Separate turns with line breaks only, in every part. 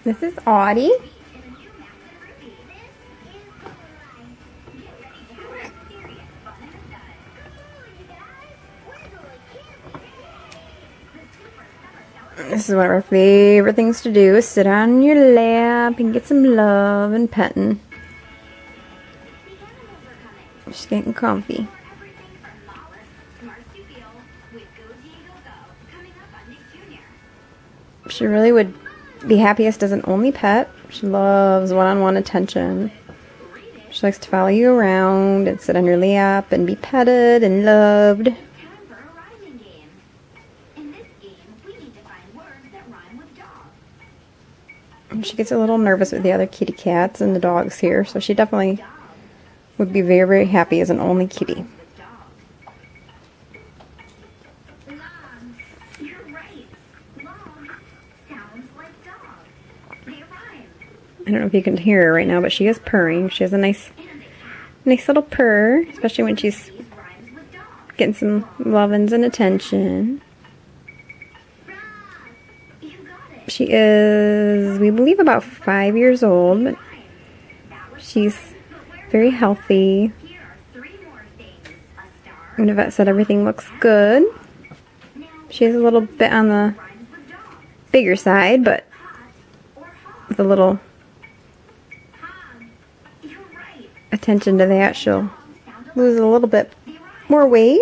This is Auddie. This is one of our favorite things to do, is sit on your lap and get some love and petting. She's getting comfy. She really would be happiest as an only pet. She loves one-on-one attention. She likes to follow you around and sit on your lap and be petted and loved. And she gets a little nervous with the other kitty cats and the dogs here, so she definitely would be very, very happy as an only kitty. I don't know if you can hear her right now, but she is purring. She has a nice little purr, especially when she's getting some lovin's and attention. She is, we believe, about 5 years old, but she's very healthy. And the vet said everything looks good. She is a little bit on the bigger side, but with a little attention to that, she'll lose a little bit more weight.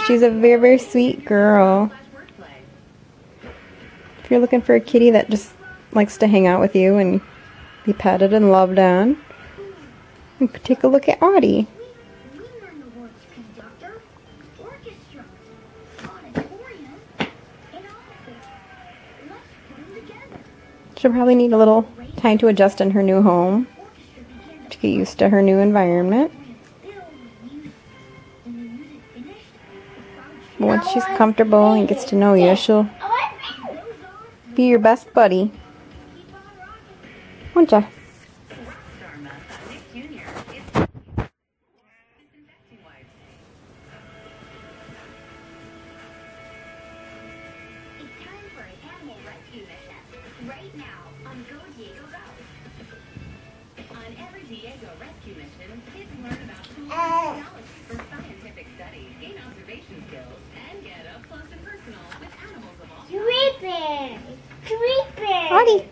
She's a very, very sweet girl. If you're looking for a kitty that just likes to hang out with you and be petted and loved on, you can take a look at Auddie. She'll probably need a little time to adjust in her new home, to get used to her new environment. But once she's comfortable and gets to know you, she'll be your best buddy. Won't ya?
Right now on Go Diego Go. On every Diego rescue mission, kids learn about tools and technology for scientific studies, gain observation skills, and get up close and personal with animals of all kinds.
Auddie.